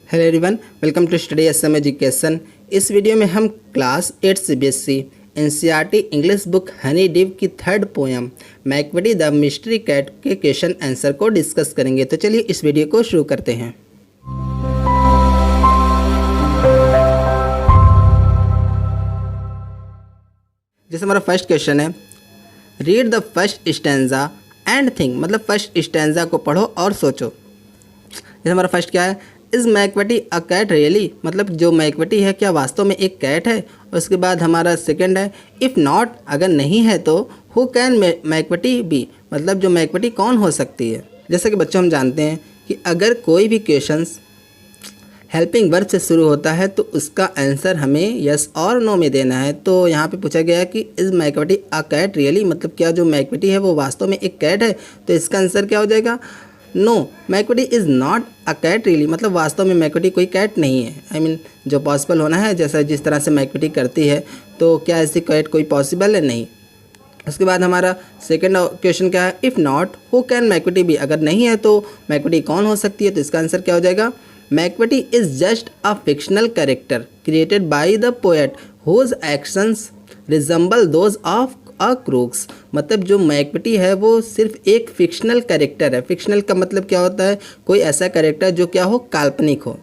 Hello everyone, welcome to study SM education. इस video में हम class 8 CBSE NCERT English book honeydew की third poem Macavity the mystery cat के question answer को discuss करेंगे। तो चलिए इस वीडियो को शुरू करते हैं। जैसे हमारा फर्स्ट क्वेश्चन है, read the first stanza and think, मतलब फर्स्ट स्टैंजा को पढ़ो और सोचो। जैसे हमारा फर्स्ट क्या है, इज़ मैकबटी अ कैट रियली, मतलब जो मैकबटी है क्या वास्तव में एक कैट है। उसके बाद हमारा सेकंड है, इफ़ नॉट, अगर नहीं है तो हु कैन मैकबटी बी, मतलब जो मैकबटी कौन हो सकती है। जैसे कि बच्चों हम जानते हैं कि अगर कोई भी क्वेश्चंस हेल्पिंग वर्ब से शुरू होता है तो उसका आंसर हमें यस और नो में देना है। तो यहाँ पे पूछा गया है कि इज़ मैकबटी अ कैट रियली, मतलब क्या जो मैकबटी है वो वास्तव में एक कैट है। तो इसका आंसर क्या हो जाएगा, no Macavity is not a cat really, मतलब वास्तव में मैकबटी कोई कैट नहीं है। आई मीन जो पॉसिबल होना है, जैसा जिस तरह से मैकबटी करती है, तो क्या ऐसी कैट कोई पॉसिबल है, नहीं। उसके बाद हमारा सेकंड क्वेश्चन क्या है, if not who can Macavity be, अगर नहीं है तो मैकबटी कौन हो सकती है। तो इसका आंसर क्या हो जाएगा, Macavity is just a fictional character created by the poet whose actions resemble those of a crooks, मतलब जो मैकबटी है वो सिर्फ एक फिक्शनल कैरेक्टर है। फिक्शनल का मतलब क्या होता है, कोई ऐसा कैरेक्टर जो क्या हो, काल्पनिक हो।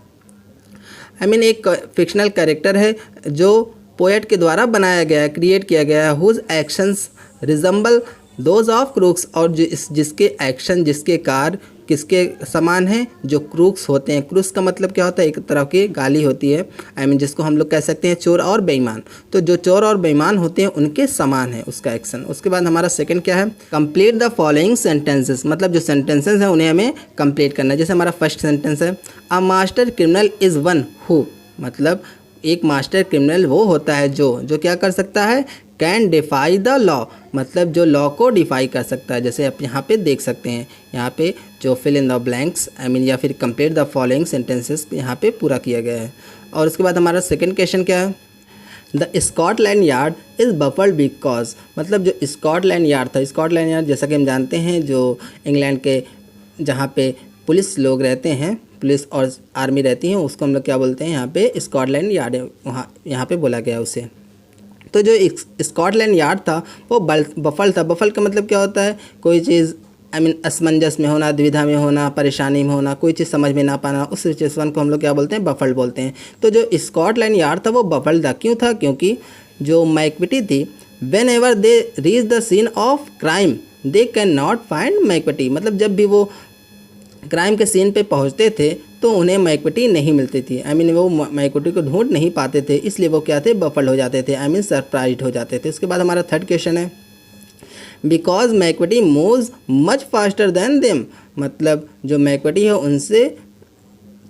आई मीन एक फिक्शनल कैरेक्टर है जो पोएट के द्वारा बनाया गया है, क्रिएट किया गया है। Whose actions resemble those of crooks, और जिसके एक्शन, जिसके कार्य किसके समान हैं, जो क्रूक्स होते हैं। क्रूक्स का मतलब क्या होता है, एक तरह की गाली होती है। आई मीन जिसको हम लोग कह सकते हैं चोर और बेईमान। तो जो चोर और बेईमान होते हैं उनके समान है उसका एक्शन। उसके बाद हमारा सेकंड क्या है, कंप्लीट द फॉलोइंग सेंटेंसेस, मतलब जो सेंटेंसेस हैं उन्हें हमें कंप्लीट करना है। जैसे हमारा फर्स्ट सेंटेंस है, a master criminal is one who, मतलब एक मास्टर क्रिमिनल वो होता है जो क्या कर सकता है, कैन डिफाई द लॉ, मतलब जो लॉ को डिफाई कर सकता है। जैसे आप यहाँ पे देख सकते हैं, यहाँ पे जो fill in the blanks I mean या फिर कंप्लीट द फॉलोइंग सेंटेंसेस यहाँ पे पूरा किया गया है। और उसके बाद हमारा सेकंड क्वेश्चन क्या है, the Scotland Yard is baffled because, मतलब जो स्कॉटलैंड यार्ड था, स्कॉटलैंड यार्ड जैसा कि हम जानते हैं जो इंग्लैंड के जहाँ पे पुलिस लोग रहते हैं, पुलिस और आर्मी रहती हैं, उसको हम लोग क्या बोलते हैं, यहाँ पे स्कॉटलैंड यार्ड है, वहाँ यहाँ पे बोला गया उसे। तो जो स्कॉटलैंड यार्ड था वो बफल था। बफल का मतलब क्या होता है, कोई चीज़ आई मीन असमंजस में होना, दुविधा में होना, परेशानी में होना, कोई चीज़ समझ में ना पाना, उस सिचुएशन को हम लोग क्या बोलते हैं, बफल्ड बोलते हैं। तो जो स्कॉटलैंड यार्ड था वो बफल्ड था, क्यों था, क्योंकि जो मैकबटी थी, whenever they reach the scene of crime they cannot find Macavity, मतलब जब भी वो क्राइम के सीन पे पहुंचते थे तो उन्हें मैकबटी नहीं मिलती थी। आई मीन वो मैकबटी को ढूंढ नहीं पाते थे, इसलिए वो क्या थे, बफल्ड हो जाते थे, आई मीन सरप्राइज्ड हो जाते थे। उसके बाद हमारा थर्ड क्वेश्चन है, because Macavity moves much faster than them, मतलब जो मैकबटी है उनसे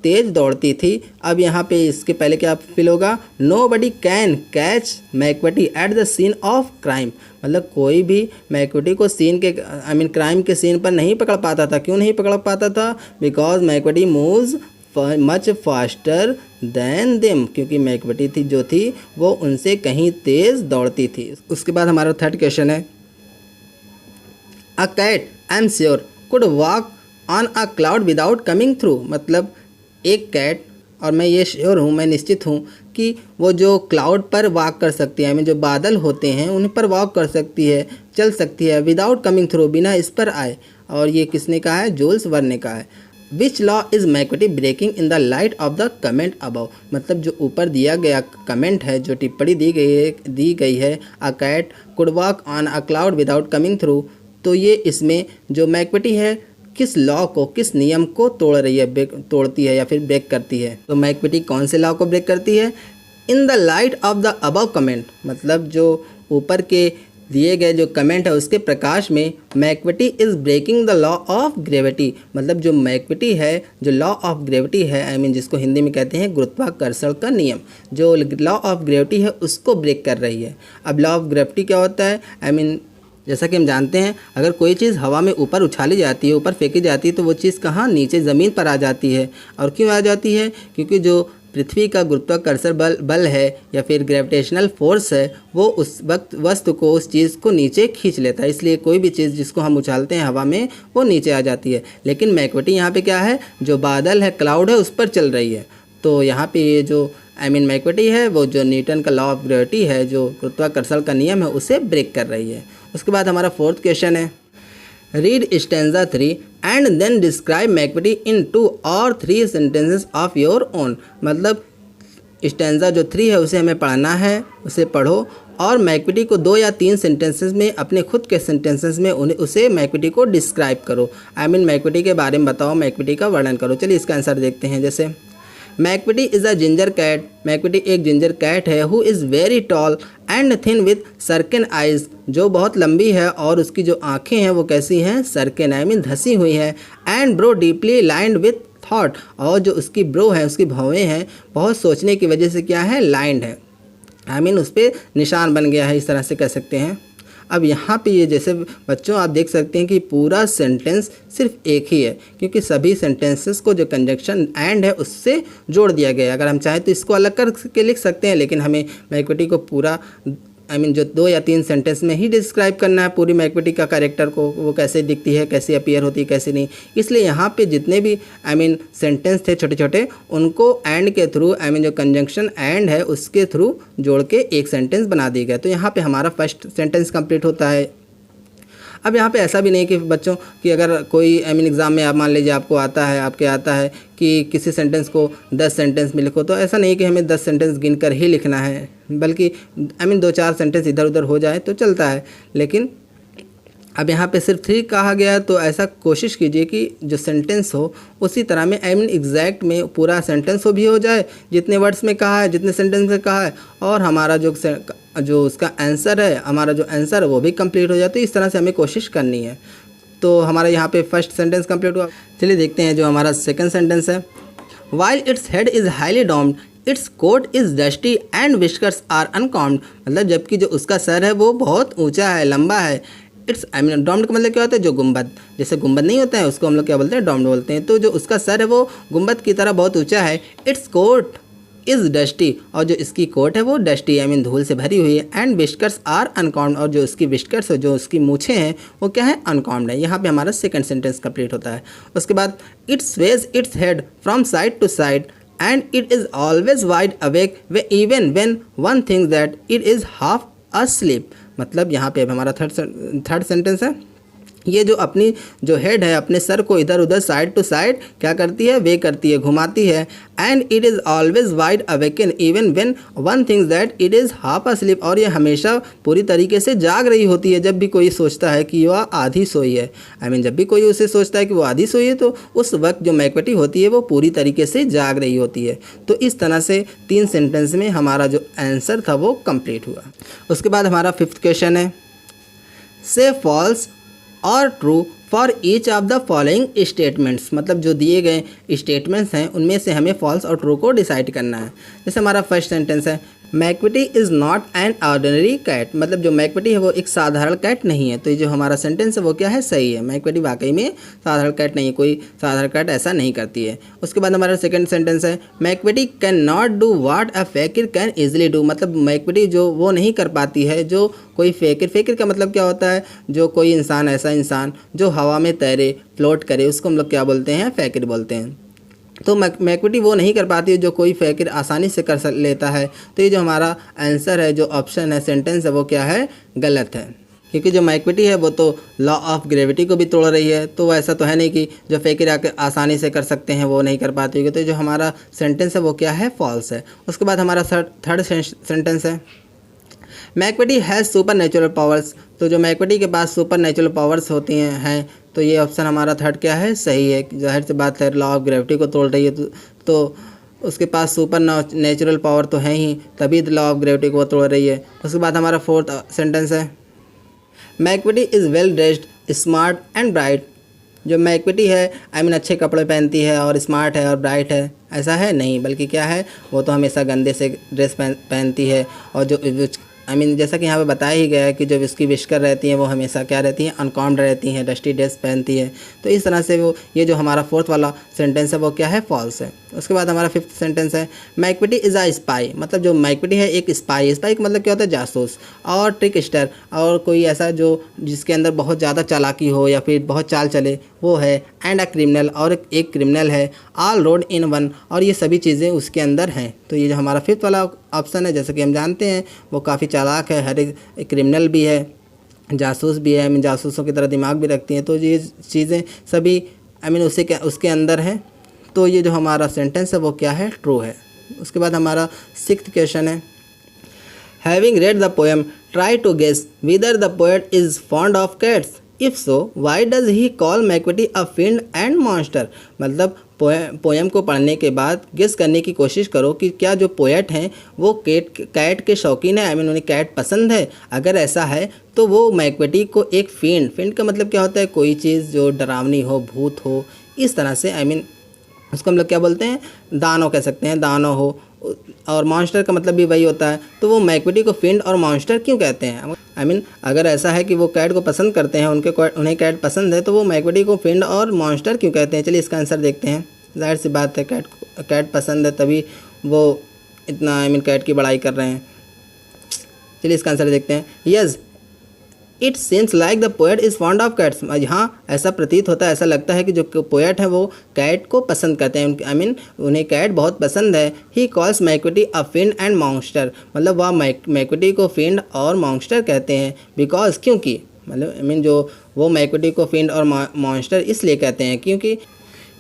तेज दौड़ती थी। अब यहाँ पे इसके पहले क्या फिल होगा, nobody can catch Macavity at the scene of crime, मतलब कोई भी मैकबटी को सीन के आई मीन क्राइम के सीन पर नहीं पकड़ पाता था। क्यों नहीं पकड़ पाता था, because Macavity moves much faster than them, क्योंकि मैकबटी थी जो थी वो उनसे कहीं तेज दौड़ती थी। उसके बाद हमारा थर्ड क्वेश्चन है, a cat I am sure could walk on a cloud without coming through, मतलब एक कैट, और मैं ये श्योर हूँ, मैं निश्चित हूँ कि वो जो क्लाउड पर वॉक कर सकती है, हमें जो बादल होते हैं उन पर वॉक कर सकती है, चल सकती है, विदाउट कमिंग थ्रू, बिना इस पर आए। और ये किसने कहा है, जूल्स वर्न ने कहा है। Which law is Macavity breaking in the light of the comment above, मतलब जो ऊपर दिया गया कमेंट है, जो टिप्पणी दी गई है, a cat could walk on a cloud without coming through, तो ये इसमें जो मैकबटी है किस लॉ को, किस नियम को तोड़ रही है, तोड़ती है या फिर ब्रेक करती है। तो मैकबटी कौन से लॉ को ब्रेक करती है, इन the light of the above comment, मतलब जो ऊपर के दिए गए जो कमेंट है उसके प्रकाश में Macavity is breaking the law of gravity, मतलब जो मैकबटी है, जो लॉ ऑफ ग्रेविटी है, आई मीन जिसको हिंदी में कहते हैं गुरुत्वाकर्षण का नियम, जो लॉ ऑफ ग्रेविटी है उसको ब्रेक कर रही है। अब लॉ ऑफ ग्रेविटी क्या होता है, आई मीन जैसा कि हम जानते हैं अगर कोई चीज़ हवा में ऊपर उछाली जाती है, ऊपर फेंकी जाती है, तो वो चीज़ कहाँ, नीचे ज़मीन पर आ जाती है। और क्यों आ जाती है, क्योंकि जो पृथ्वी का गुरुत्वाकर्षण बल है या फिर ग्रेविटेशनल फोर्स है, वो उस वक्त वस्तु को, उस चीज़ को नीचे खींच लेता है, इसलिए कोई भी चीज़ जिसको हम उछालते हैं हवा में वो नीचे आ जाती है। लेकिन मैकबटी यहाँ पे क्या है, जो बादल है, क्लाउड है, उस पर चल रही है। तो यहाँ पे ये जो मैक्विटी है वो जो न्यूटन का लॉ ऑफ ग्रेविटी है, जो गुरुत्वाकर्षण का नियम है, उसे ब्रेक कर रही है। उसके बाद हमारा फोर्थ क्वेश्चन है, read stanza 3 and then describe Macavity in 2 और 3 सेंटेंसेस ऑफ योर ओन। मतलब स्टैंजा जो 3 है उसे हमें पढ़ना है, उसे पढ़ो और मैक्विटी को 2 या 3 सेंटेंसेस में, अपने खुद के सेंटेंसेस में उसे मैक्विटी को डिस्क्राइब करो। मैक्विटी के बारे में बताओ, मैक्विटी का वर्णन करो। चलिए इसका आंसर देखते हैं। जैसे Macavity is a ginger cat, Macavity एक जिंजर कैट है। Who is very tall and thin with sunken eyes, जो बहुत लंबी है और उसकी जो आँखें हैं वो कैसी हैं, सर्किन धसी हुई है। And bro deeply lined with thought, और जो उसकी ब्रो है, उसकी भवें हैं, बहुत सोचने की वजह से क्या है, लाइंड है, उस पर निशान बन गया है, इस तरह से कह सकते हैं। अब यहाँ पे ये जैसे बच्चों आप देख सकते हैं कि पूरा सेंटेंस सिर्फ एक ही है, क्योंकि सभी सेंटेंसेस को जो कंजक्शन एंड है उससे जोड़ दिया गया है। अगर हम चाहें तो इसको अलग करके लिख सकते हैं, लेकिन हमें मैक्विटी को पूरा जो 2 या 3 सेंटेंस में ही डिस्क्राइब करना है पूरी मैक्विटी का कैरेक्टर को, वो कैसे दिखती है, कैसे अपीयर होती है, कैसे नहीं। इसलिए यहाँ पे जितने भी सेंटेंस थे छोटे छोटे, उनको एंड के थ्रू जो कंजंक्शन एंड है उसके थ्रू जोड़ के एक सेंटेंस बना दिया गया। तो यहाँ पे हमारा फर्स्ट सेंटेंस कंप्लीट होता है। अब यहाँ पे ऐसा भी नहीं कि बच्चों कि अगर कोई एग्ज़ाम में आप मान लीजिए आपको आता है कि किसी सेंटेंस को 10 सेंटेंस में लिखो, तो ऐसा नहीं कि हमें 10 सेंटेंस गिनकर ही लिखना है, बल्कि 2-4 सेंटेंस इधर उधर हो जाए तो चलता है। लेकिन अब यहाँ पे सिर्फ 3 कहा गया, तो ऐसा कोशिश कीजिए कि जो सेंटेंस हो उसी तरह में एग्जैक्ट में पूरा सेंटेंस भी हो जाए, जितने वर्ड्स में कहा है, जितने सेंटेंस में कहा है, और हमारा जो उसका आंसर है, हमारा जो आंसर है वो भी कंप्लीट हो जाए। तो इस तरह से हमें कोशिश करनी है। तो हमारा यहाँ पे फर्स्ट सेंटेंस कंप्लीट हुआ। चलिए देखते हैं जो हमारा सेकंड सेंटेंस है। While its head is highly domed, its coat is dusty and whiskers are uncombed. मतलब जबकि जो उसका सर है वो बहुत ऊंचा है, लंबा है। इट्स डॉम्ड का मतलब क्या होता है, जो गुंबद, जैसे गुंबद नहीं होता है उसको हम लोग क्या बोलते हैं, डॉम्ड बोलते हैं। तो जो उसका सर है वो गुंबद की तरह बहुत ऊंचा है। इट्स कोट इज़ डस्टी, और जो इसकी कोट है वो डस्टी धूल से भरी हुई है। एंड विस्कर्स आर अनकॉम्ड, और जो उसकी विस्कर्स है, जो उसकी मूछें हैं, वो क्या है, अनकॉम्ड है। यहाँ पे हमारा सेकंड सेंटेंस कंप्लीट होता है। उसके बाद it sways its head from side to side and it is always wide awake way even when one thinks that it is half asleep। मतलब यहाँ पे अब हमारा थर्ड सेंटेंस है। ये जो अपनी जो हेड है, अपने सर को इधर उधर साइड टू साइड क्या करती है, वे करती है, घुमाती है। And it is always wide awaken even when one thinks that it is half asleep, और ये हमेशा पूरी तरीके से जाग रही होती है जब भी कोई सोचता है कि वह आधी सोई है। जब भी कोई उसे सोचता है कि वो आधी सोई है, तो उस वक्त जो मैक्विटी होती है वो पूरी तरीके से जाग रही होती है। तो इस तरह से 3 सेंटेंस में हमारा जो आंसर था वो कंप्लीट हुआ। उसके बाद हमारा 5th क्वेश्चन है, से फॉल्स और true for each of the following statements. मतलब जो दिए गए स्टेटमेंट्स हैं उनमें से हमें फॉल्स और ट्रू को डिसाइड करना है। जैसे हमारा फर्स्ट सेंटेंस है, Macavity is not an ordinary cat. मतलब जो मैक्विटी है वो एक साधारण कैट नहीं है। तो ये जो हमारा सेंटेंस है वो क्या है, सही है। मैक्विटी वाकई में साधारण कैट नहीं है, कोई साधारण कैट ऐसा नहीं करती है। उसके बाद हमारा सेकंड सेंटेंस है, Macavity cannot do what a fakir can easily do. मतलब मैक्विटी जो वो नहीं कर पाती है जो कोई फैकिर का मतलब क्या होता है, जो कोई इंसान, ऐसा इंसान जो हवा में तैरे, फ्लोट करे, उसको हम लोग क्या बोलते हैं, फैकिर बोलते हैं। तो मैक्विटी वो नहीं कर पाती है जो कोई फैकिर आसानी से कर लेता है। तो ये जो हमारा आंसर है, जो ऑप्शन है, सेंटेंस है, वो क्या है, गलत है। क्योंकि जो मैक्विटी है वो तो लॉ ऑफ ग्रेविटी को भी तोड़ रही है। तो ऐसा तो है नहीं कि जो फैकिर आकर आसानी से कर सकते हैं वो नहीं कर पाती होगी। तो जो हमारा सेंटेंस है वो क्या है, फॉल्स है। उसके बाद हमारा थर्ड सेंटेंस है, McVitie has super natural powers. तो जो मैक्विटी के पास सुपर नेचुरल पावर्स होती हैं, तो ये ऑप्शन हमारा थर्ड क्या है, सही है। जाहिर सी बात है, लॉ ऑफ ग्रेविटी को तोड़ रही है तो उसके पास सुपर नेचुरल पावर तो है ही, तभी लॉ ऑफ ग्रेविटी को तोड़ रही है। उसके बाद हमारा फोर्थ सेंटेंस है, Macavity is well dressed smart and bright. जो मैक्विटी है अच्छे कपड़े पहनती है और स्मार्ट है और ब्राइट है, ऐसा है नहीं, बल्कि क्या है, वो तो हमेशा गंदे से ड्रेस पहनती है। और जो जैसा कि यहाँ पे बताया ही गया है कि जो इसकी विस्कर रहती हैं वो हमेशा क्या रहती हैं, अनकॉम्ड रहती हैं, डस्टी ड्रेस पहनती है। तो इस तरह से वो ये जो हमारा फोर्थ वाला सेंटेंस है वो क्या है, फॉल्स है। उसके बाद हमारा फिफ्थ सेंटेंस है, मैक्विटी इज़ अ स्पाई। मतलब जो मैक्विटी है एक स्पाई का मतलब क्या होता है, जासूस और ट्रिकस्टर, और कोई ऐसा जो जिसके अंदर बहुत ज़्यादा चालाकी हो या फिर बहुत चाल चले, वो है, एंड अ क्रिमिनल और एक क्रिमिनल है, ऑल रोड इन वन और ये सभी चीज़ें उसके अंदर हैं। तो ये जो हमारा फिफ्थ वाला ऑप्शन है, जैसे कि हम जानते हैं वो काफ़ी चालाक है, हर एक क्रिमिनल भी है, जासूस भी है, जासूसों की तरह दिमाग भी रखती हैं। तो ये चीज़ें सभी उसके अंदर हैं। तो ये जो हमारा सेंटेंस है वो क्या है, ट्रू है। उसके बाद हमारा सिक्स्थ क्वेश्चन है, having read the poem try to guess whether the poet is fond of cats, if so why does he call Macavity a fiend and monster. मतलब पोएम को पढ़ने के बाद गेस करने की कोशिश करो कि क्या जो पोएट हैं वो कैट के शौकीन है, उन्हें कैट पसंद है। अगर ऐसा है तो वो मैकबेटी को एक फिंड का मतलब क्या होता है, कोई चीज़ जो डरावनी हो, भूत हो, इस तरह से उसको हम लोग क्या बोलते हैं, दानव कह सकते हैं, दानव हो। और मॉन्स्टर का मतलब भी वही होता है। तो वो मैकबेटी को फिंड और मॉन्स्टर क्यों कहते हैं, अगर ऐसा है कि वो कैट को पसंद करते हैं, उन्हें कैट पसंद है, तो वो मैकबेटी को फिंड और मॉन्स्टर क्यों कहते हैं। चलिए इसका आंसर देखते हैं। जाहिर सी बात है, कैट पसंद है तभी वो इतना कैट की बड़ाई कर रहे हैं। चलिए इसका आंसर देखते हैं। Yes, it seems like the poet is fond of cats. हाँ, ऐसा प्रतीत होता है, ऐसा लगता है कि जो पोएट है वो कैट को पसंद करते हैं, उन्हें कैट बहुत पसंद है। He calls Macavity a fiend and monster, मतलब वह मैकबेटी को फिंड और मॉन्स्टर कहते हैं। बिकॉज, क्योंकि मतलब जो वो मैकबेटी को फिंड और मॉन्स्टर इसलिए कहते हैं क्योंकि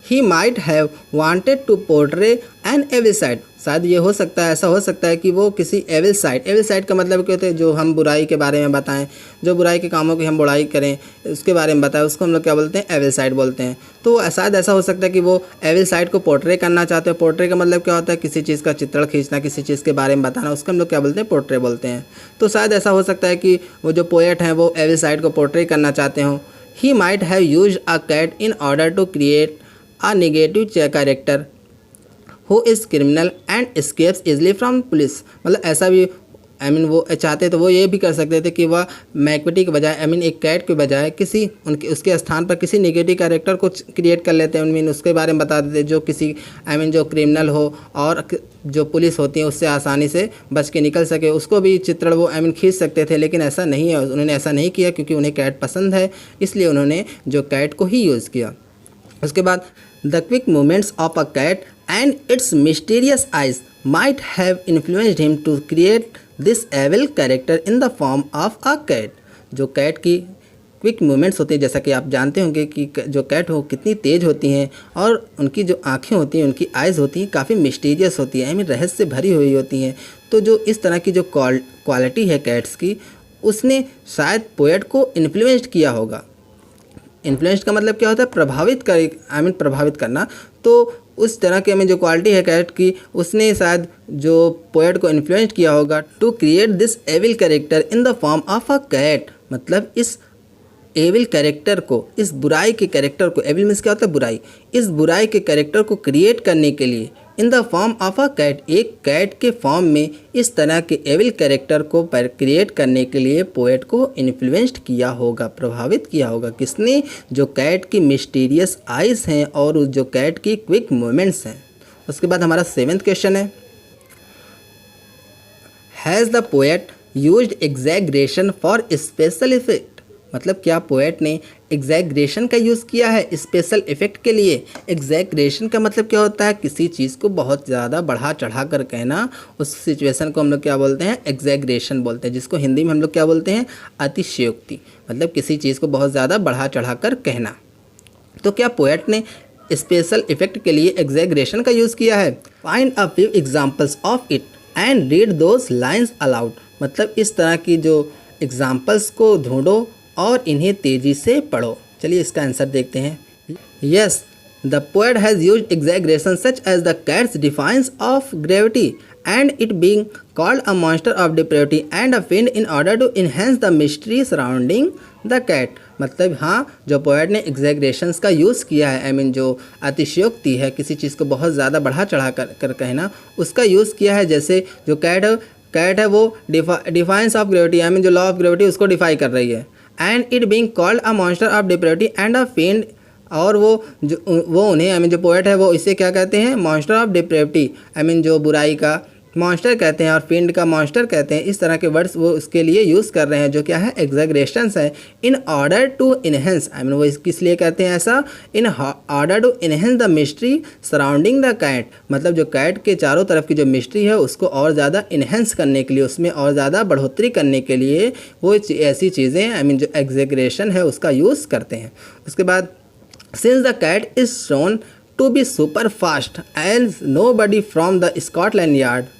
he might have wanted to portray an evil side. शायद ये हो सकता है, ऐसा हो सकता है कि वो किसी एविल साइड का मतलब क्या होता है, जो हम बुराई के बारे में बताएं, जो बुराई के कामों की हम बुराई करें उसके बारे में बताएं, उसको हम लोग क्या बोलते हैं, एविल साइड बोलते हैं। तो शायद ऐसा हो सकता है कि वो एविल साइड को पोर्ट्रे करना चाहते हैं। पोर्ट्रे का मतलब क्या होता है, किसी चीज़ का चित्रण खींचना, किसी चीज़ के बारे में बताना, उसको हम लोग क्या बोलते हैं, पोर्ट्रे बोलते हैं। तो शायद ऐसा हो सकता है कि वो जो पोएट हैं वो एविल साइड को पोर्ट्रे करना चाहते हों। He might have used a cat in order to create a negative character who is criminal and escapes easily from police। मतलब ऐसा भी वो चाहते तो वो ये भी कर सकते थे कि वह मैकबेटी के बजाय एक कैट के बजाय किसी उसके स्थान पर किसी नेगेटिव कैरेक्टर को क्रिएट कर लेते हैं, उसके बारे में बता देते जो किसी जो क्रिमिनल हो और जो पुलिस होती है उससे आसानी से बच के निकल सके, उसको भी चित्रण वो खींच सकते थे। लेकिन ऐसा नहीं है, उन्होंने ऐसा नहीं किया क्योंकि उन्हें कैट पसंद है, इसलिए उन्होंने जो कैट को ही यूज़ किया। उसके बाद the quick movements of a cat and its mysterious eyes might have influenced him to create this evil character in the form of a cat. जो कैट की क्विक मूवमेंट्स होती हैं, जैसा कि आप जानते होंगे कि जो कैट हो कितनी तेज़ होती हैं और उनकी जो आँखें होती हैं, उनकी आइज़ होती हैं, काफ़ी मिस्टीरियस होती हैं, रहस्य से भरी हुई होती हैं। तो जो इस तरह की जो क्वालिटी है कैट्स की, उसने शायद पोएट को इन्फ्लुएंस्ड किया होगा। इन्फ्लुएंस का मतलब क्या होता है, प्रभावित करना। तो उस तरह की जो क्वालिटी है कैट की, उसने शायद जो पोएट को इन्फ्लुएंस किया होगा to create this evil character in the form of a cat. मतलब इस एविल कैरेक्टर को, इस बुराई के कैरेक्टर को, एविल मीन्स क्या होता है, बुराई, इस बुराई के कैरेक्टर को क्रिएट करने के लिए in the form of a cat, एक कैट के फॉर्म में इस तरह के एविल कैरेक्टर को क्रिएट करने के लिए पोएट को इन्फ्लुएंस्ड किया होगा, प्रभावित किया होगा। किसने, जो कैट की मिस्टीरियस आइज़ हैं और जो कैट की क्विक मूवमेंट्स हैं। उसके बाद हमारा सेवेंथ क्वेश्चन है, has the poet used exaggeration for special effect. मतलब क्या पोएट ने एग्जैगरेशन का यूज़ किया है स्पेशल इफ़ेक्ट के लिए। एग्जैगरेशन का मतलब क्या होता है, किसी चीज़ को बहुत ज़्यादा बढ़ा चढ़ा कर कहना, उस सिचुएशन को हम लोग क्या बोलते हैं, एग्जैगरेशन बोलते हैं, जिसको हिंदी में हम लोग क्या बोलते हैं, अतिशयोक्ति। मतलब किसी चीज़ को बहुत ज़्यादा बढ़ा चढ़ा कर कहना। तो क्या पोएट ने स्पेशल इफ़ेक्ट के लिए एग्जैगरेशन का यूज़ किया है। Find a few examples of it and read those lines allowed. मतलब इस तरह की जो एग्जाम्पल्स को ढूंढो और इन्हें तेज़ी से पढ़ो। चलिए इसका आंसर देखते हैं। Yes, the poet has used exaggeration such as the cat's defiance of gravity and it being called a monster of depravity and a fiend in order to enhance the mystery surrounding the cat. मतलब हाँ, जो poet ने एग्जैगरेशंस का use किया है, जो अतिशयोक्ति है, किसी चीज़ को बहुत ज़्यादा बढ़ा चढ़ा कर कहना, उसका यूज़ किया है। जैसे जो कैट है वो डिफाइंस ऑफ ग्रेविटी, जो लॉ ऑफ ग्रेविटी उसको डिफाई कर रही है। And it being called a monster of depravity and a fiend, और वो उन्हें जो पोएट है वो इसे क्या कहते हैं, मॉन्स्टर ऑफ डिप्रेविटी, जो बुराई का मॉन्स्टर कहते हैं और फिंड का मॉन्स्टर कहते हैं, इस तरह के वर्ड्स वो उसके लिए यूज़ कर रहे हैं जो क्या है एग्जैगरेशंस है। In order to enhance, I mean वो किस लिए कहते हैं ऐसा, in order to enhance the mystery surrounding the cat, मतलब जो कैट के चारों तरफ की जो मिस्ट्री है उसको और ज़्यादा इनहेंस करने के लिए, उसमें और ज़्यादा बढ़ोतरी करने के लिए वो ऐसी चीज़ें आई मीन जो एग्जैगरेशन है उसका यूज़ करते हैं। उसके बाद since the cat is shown to be super fast and nobody from the Scotland Yard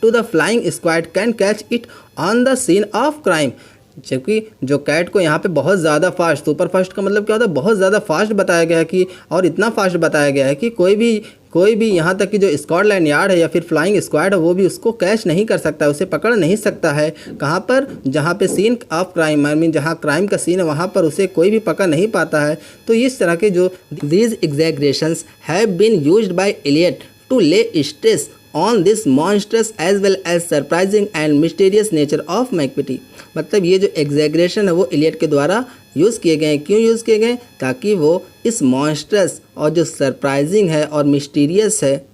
to the flying squad can catch it on the scene of crime, जबकि जो cat को यहाँ पे बहुत ज़्यादा फास्ट, सुपर फास्ट का मतलब क्या होता है, बहुत ज़्यादा फास्ट बताया गया है कि, और इतना फास्ट बताया गया है कि कोई भी यहाँ तक कि जो स्कॉटलैंड यार्ड है या फिर फ्लाइंग स्क्वाड है वो भी उसको कैच नहीं कर सकता, उसे पकड़ नहीं सकता है। कहाँ पर, जहाँ पे scene of crime, I mean जहाँ क्राइम का सीन है वहाँ पर उसे कोई भी पकड़ नहीं पाता है। तो इस तरह के जो these exaggerations have been used by Eliot to lay stress on this monster's as well as surprising and mysterious nature of Macavity, मतलब ये जो एग्जैगरेशन है वो एलियट के द्वारा यूज़ किए गए हैं। क्यों यूज़ किए गए, ताकि वो इस मॉन्स्टर्स और जो सरप्राइजिंग है और मिस्टीरियस है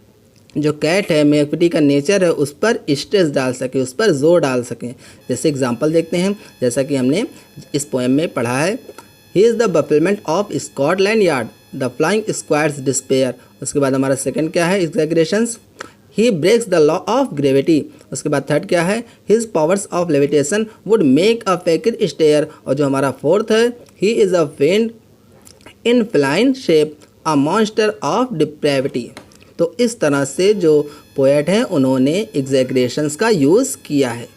जो कैट है, मैक्विटी का नेचर है, उस पर स्ट्रेस डाल सके, उस पर जोर डाल सकें। जैसे एग्जांपल देखते हैं, जैसा कि हमने इस पोएम में पढ़ा है, he is the bafflement of Scotland Yard the flying squad's despair. उसके बाद हमारा सेकंड क्या है exaggerations, he breaks the law of gravity. उसके बाद थर्ड क्या है, his powers of levitation would make a fakir stare. और जो हमारा फोर्थ है, he is a fiend in feline shape a monster of depravity. तो इस तरह से जो पोएट हैं उन्होंने एग्जैगरेशंस का यूज़ किया है।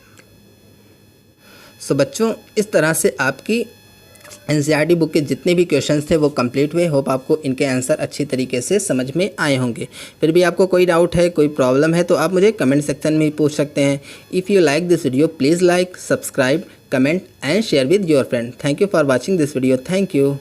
सो बच्चों, इस तरह से आपकी एनसीईआरटी बुक के जितने भी क्वेश्चंस थे वो कंप्लीट हुए। होप आपको इनके आंसर अच्छी तरीके से समझ में आए होंगे। फिर भी आपको कोई डाउट है, कोई प्रॉब्लम है तो आप मुझे कमेंट सेक्शन में ही पूछ सकते हैं। If you like this video please like, subscribe, comment and share with your friend. Thank you for watching this video. Thank you.